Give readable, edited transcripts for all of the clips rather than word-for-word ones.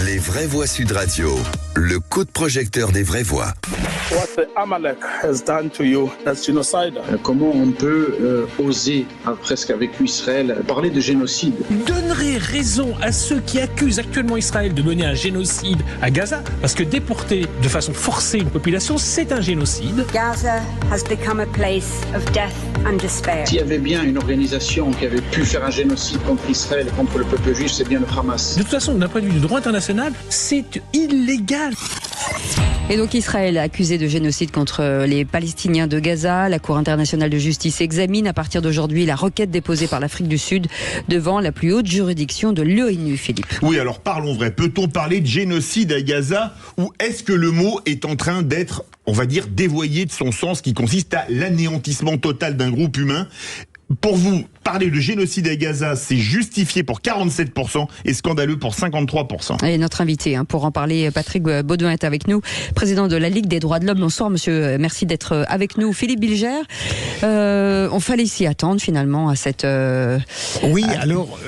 Les vraies voix Sud Radio, le coup de projecteur des vraies voix. What the Amalek has done to you, that's genocide. Comment on peut oser, presque avec Israël, parler de génocide? Donnerait raison à ceux qui accusent actuellement Israël de mener un génocide à Gaza, parce que déporter de façon forcée une population, c'est un génocide. Gaza has become a place of death and despair. S'il y avait bien une organisation qui avait pu faire un génocide contre Israël et contre le peuple juif, c'est bien le Hamas. De toute façon, d'un point de vue du droit international, c'est illégal. Et donc Israël accusé de génocide contre les Palestiniens de Gaza. La Cour internationale de justice examine à partir d'aujourd'hui la requête déposée par l'Afrique du Sud devant la plus haute juridiction de l'ONU, Philippe. Oui, alors parlons vrai. Peut-on parler de génocide à Gaza ou est-ce que le mot est en train d'être, on va dire, dévoyé de son sens qui consiste à l'anéantissement total d'un groupe humain ? Pour vous, parler de génocide à Gaza, c'est justifié pour 47% et scandaleux pour 53%. Et notre invité, pour en parler, Patrick Baudouin est avec nous, président de la Ligue des droits de l'homme. Bonsoir monsieur, merci d'être avec nous. Philippe Bilger, on fallait s'y attendre finalement à cette... Oui, alors,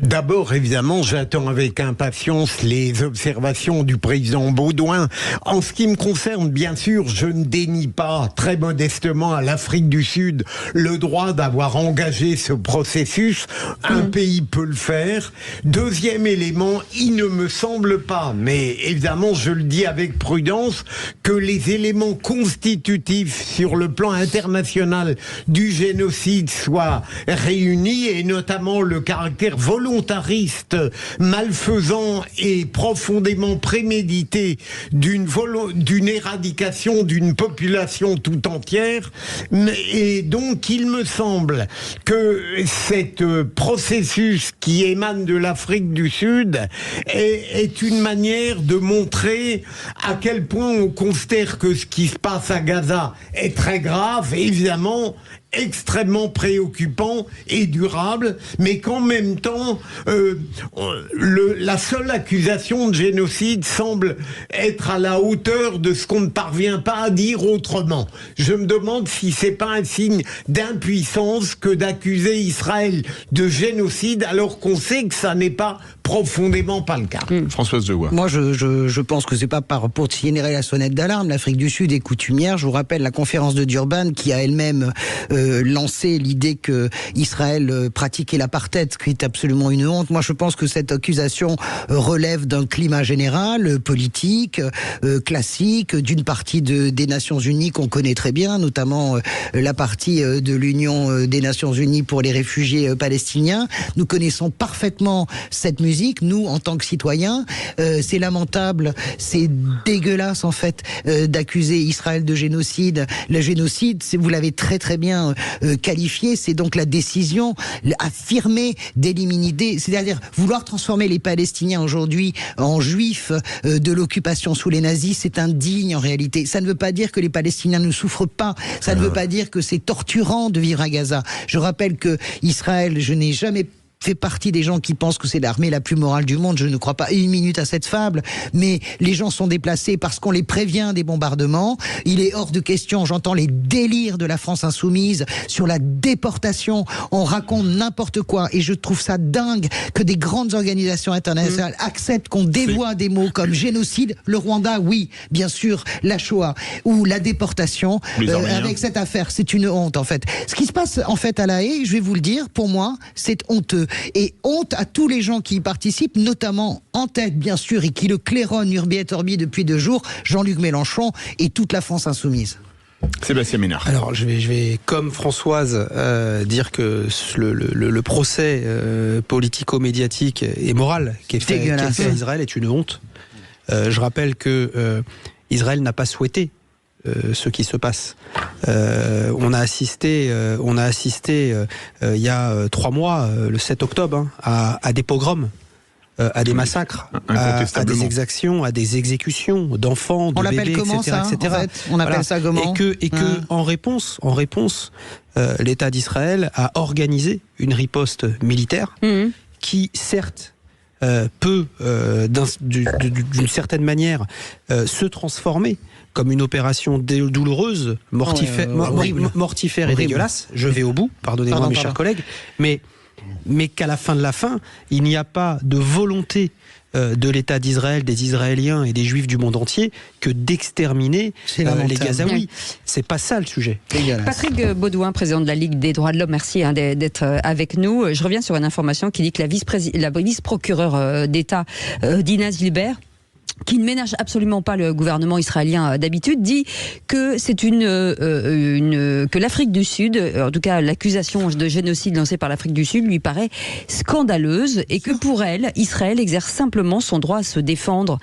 d'abord évidemment, j'attends avec impatience les observations du président Baudouin. En ce qui me concerne, bien sûr, je ne dénie pas très modestement à l'Afrique du Sud le droit d'avoir engagé ce processus. Un pays peut le faire. Deuxième élément, il ne me semble pas, mais évidemment je le dis avec prudence, que les éléments constitutifs sur le plan international du génocide soient réunis, et notamment le caractère volontariste, malfaisant et profondément prémédité d'une éradication d'une population tout entière. Et donc il me semble que ce processus qui émane de l'Afrique du Sud est une manière de montrer à quel point on considère que ce qui se passe à Gaza est très grave, et évidemment extrêmement préoccupant et durable, mais qu'en même temps la seule accusation de génocide semble être à la hauteur de ce qu'on ne parvient pas à dire autrement. Je me demande si c'est pas un signe d'impuissance que d'accuser Israël de génocide alors qu'on sait que ça n'est pas profondément pas le cas. Françoise Degois. Moi, je pense que c'est pas pour tirer la sonnette d'alarme. L'Afrique du Sud est coutumière. Je vous rappelle la conférence de Durban qui a elle-même lancé l'idée que Israël pratiquait l'apartheid, ce qui est absolument une honte. Moi, je pense que cette accusation relève d'un climat général, politique, classique, d'une partie des Nations Unies qu'on connaît très bien, notamment la partie de l'Union des Nations Unies pour les réfugiés palestiniens. Nous connaissons parfaitement cette musique, nous, en tant que citoyens. C'est lamentable, c'est dégueulasse, en fait, d'accuser Israël de génocide. Le génocide, vous l'avez très très bien qualifié, c'est donc la décision affirmée d'éliminer, c'est-à-dire vouloir transformer les Palestiniens aujourd'hui en juifs de l'occupation sous les nazis, c'est indigne en réalité. Ça ne veut pas dire que les Palestiniens ne souffrent pas, ça ne veut pas dire que c'est torturant de vivre à Gaza. Je rappelle que Israël, je n'ai jamais fait partie des gens qui pensent que c'est l'armée la plus morale du monde. Je ne crois pas une minute à cette fable, mais les gens sont déplacés parce qu'on les prévient des bombardements. Il est hors de question, j'entends les délires de la France insoumise sur la déportation, on raconte n'importe quoi, et je trouve ça dingue que des grandes organisations internationales acceptent qu'on dévoie des mots comme génocide, le Rwanda, oui, bien sûr, la Shoah, ou la déportation, avec cette affaire, c'est une honte en fait. Ce qui se passe en fait à La Haye, je vais vous le dire, pour moi, c'est honteux. Et honte à tous les gens qui y participent, notamment en tête, bien sûr, et qui le claironnent urbi et orbi depuis 2 jours, Jean-Luc Mélenchon et toute la France insoumise. Sébastien Ménard. Alors, je vais comme Françoise, dire que le procès politico-médiatique et moral qui est fait à Israël est une honte. Je rappelle que Israël n'a pas souhaité ce qui se passe. On a assisté il y a 3 mois, le 7 octobre, à des pogroms, à des massacres, à des exactions, à des exécutions d'enfants, de bébés, comment, etc. ça, etc. En fait, on appelle ça comment ? Et que en réponse, l'État d'Israël a organisé une riposte militaire qui, certes, peut, d'une certaine manière, se transformer comme une opération douloureuse, mortifère et dégueulasse. Je vais au bout, pardonnez-moi mes chers collègues, mais qu'à la fin de la fin, il n'y a pas de volonté de l'État d'Israël, des Israéliens et des Juifs du monde entier que d'exterminer les Gazaouis. C'est pas ça le sujet. Patrick Beaudouin, président de la Ligue des droits de l'homme, merci d'être avec nous. Je reviens sur une information qui dit que la vice-procureure d'État Dina Zilber, qui ne ménage absolument pas le gouvernement israélien d'habitude, dit que c'est que l'Afrique du Sud, en tout cas l'accusation de génocide lancée par l'Afrique du Sud, lui paraît scandaleuse et que pour elle, Israël exerce simplement son droit à se défendre.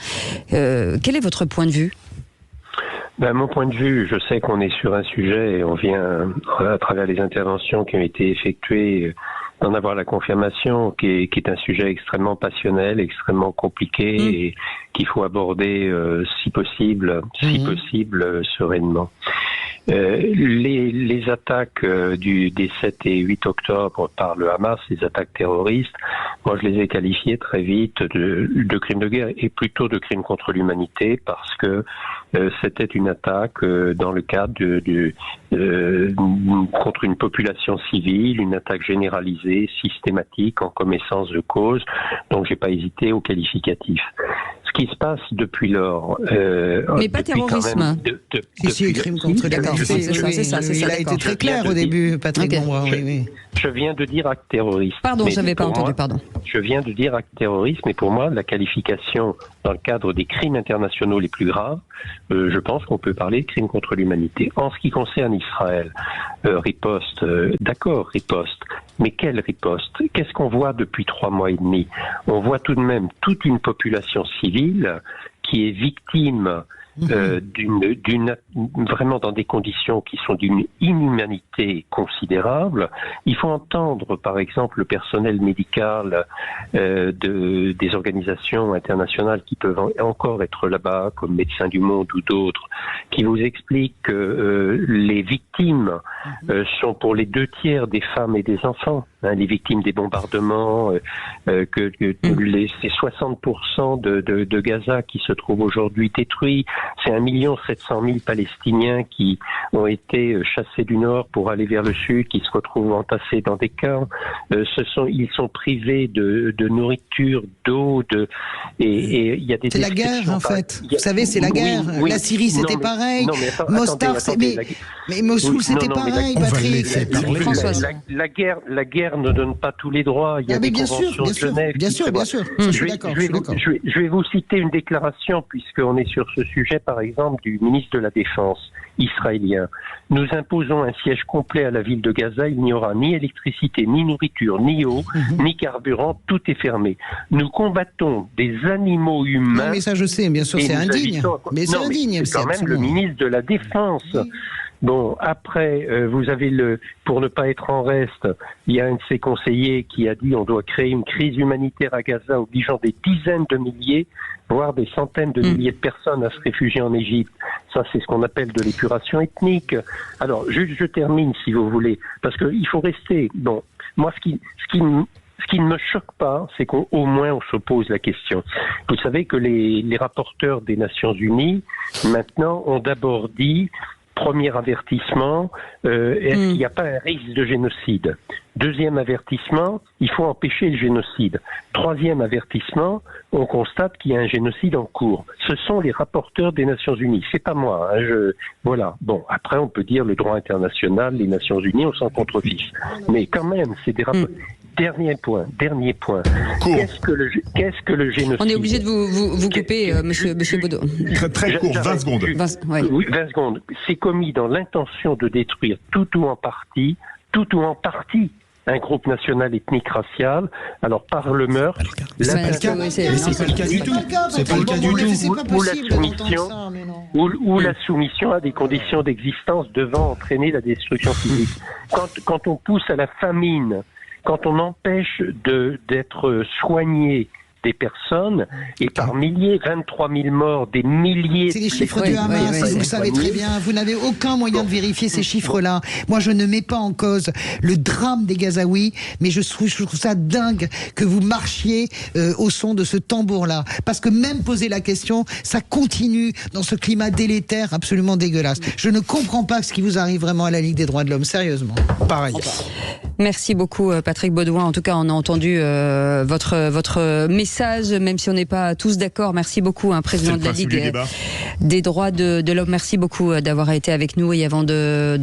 Quel est votre point de vue ? Mon point de vue, je sais qu'on est sur un sujet et on vient, à travers les interventions qui ont été effectuées, d'en avoir la confirmation, qui est un sujet extrêmement passionnel, extrêmement compliqué et qu'il faut aborder si possible sereinement. Les attaques des 7 et 8 octobre par le Hamas, les attaques terroristes, moi je les ai qualifiées très vite de crimes de guerre et plutôt de crimes contre l'humanité parce que c'était une attaque dans le cadre contre une population civile, une attaque généralisée, systématique, en connaissance de cause, donc j'ai pas hésité au qualificatif. Ce qui se passe depuis lors... mais pas terrorisme. Si, crime contre l'humanité. C'est ça. Il a été très clair au début, Patrick Bombrois. Je viens de dire acte terroriste. Pardon, j'avais pas entendu, pardon. Je viens de dire acte terroriste, mais pour moi, la qualification dans le cadre des crimes internationaux les plus graves, je pense qu'on peut parler de crimes contre l'humanité. En ce qui concerne Israël, riposte, d'accord, riposte. Mais quelle riposte? Qu'est-ce qu'on voit depuis 3 mois et demi? On voit tout de même toute une population civile qui est victime vraiment dans des conditions qui sont d'une inhumanité considérable. Il faut entendre, par exemple, le personnel médical des organisations internationales qui peuvent encore être là-bas, comme Médecins du Monde ou d'autres, qui vous expliquent que les victimes sont pour les 2/3 des femmes et des enfants. Les victimes des bombardements, c'est 60% de Gaza qui se trouve aujourd'hui détruit. C'est 1 700 000 Palestiniens qui ont été chassés du nord pour aller vers le sud, qui se retrouvent entassés dans des camps. Ils sont privés de nourriture, d'eau, et il y a des... C'est la guerre, en fait. Vous savez, c'est la guerre. Oui, la Syrie, c'était pareil. Mostar, mais Mossoul, c'était pareil, Patrick. La guerre ne donne pas tous les droits. Il y a des conventions de Genève. Bien sûr. Je suis d'accord. Je vais vous citer une déclaration, puisqu'on est sur ce sujet, par exemple, du ministre de la Défense israélien. Nous imposons un siège complet à la ville de Gaza. Il n'y aura ni électricité, ni nourriture, ni eau, ni carburant. Tout est fermé. Nous combattons des animaux humains. Non, mais ça, je sais, bien sûr, c'est indigne. Mais c'est indigne. C'est quand même le ministre de la Défense. Oui. Bon, après, vous avez pour ne pas être en reste, il y a un de ses conseillers qui a dit on doit créer une crise humanitaire à Gaza obligeant des dizaines de milliers, voire des centaines de milliers de personnes à se réfugier en Égypte. Ça, c'est ce qu'on appelle de l'épuration ethnique. Alors, je termine si vous voulez, parce qu'il faut rester. Bon, moi, ce qui ne me choque pas, c'est qu'au moins on se pose la question. Vous savez que les rapporteurs des Nations Unies, maintenant, ont d'abord dit... Premier avertissement, est-ce qu'il n'y a pas un risque de génocide? Deuxième avertissement, il faut empêcher le génocide. Troisième avertissement, on constate qu'il y a un génocide en cours. Ce sont les rapporteurs des Nations Unies, c'est pas moi. Voilà. Bon, après on peut dire le droit international, les Nations Unies, on s'en contrefiche. Mais quand même, c'est des rapports. Dernier point. Qu'est-ce que le génocide? On est obligé de vous couper, monsieur Baudot. Très court, 20 secondes. 20 secondes. C'est commis dans l'intention de détruire tout ou en partie, un groupe national ethnique racial, alors par le meurtre, c'est pas le cas du tout. C'est pas le cas du tout. Ou la soumission à des conditions d'existence devant entraîner la destruction physique. Quand on pousse à la famine, quand on empêche d'être soigné des personnes, et par milliers, 23 000 morts, des milliers... C'est les chiffres du Hamas, vous le savez très bien. Vous n'avez aucun moyen de vérifier ces chiffres-là. Moi, je ne mets pas en cause le drame des Gazaouis, mais je trouve ça dingue que vous marchiez au son de ce tambour-là. Parce que même poser la question, ça continue dans ce climat délétère absolument dégueulasse. Je ne comprends pas ce qui vous arrive vraiment à la Ligue des droits de l'homme, sérieusement. Pareil. Merci beaucoup Patrick Beaudouin. En tout cas, on a entendu votre message, même si on n'est pas tous d'accord. Merci beaucoup, président de la Ligue des droits de l'homme. Merci beaucoup d'avoir été avec nous. Et avant de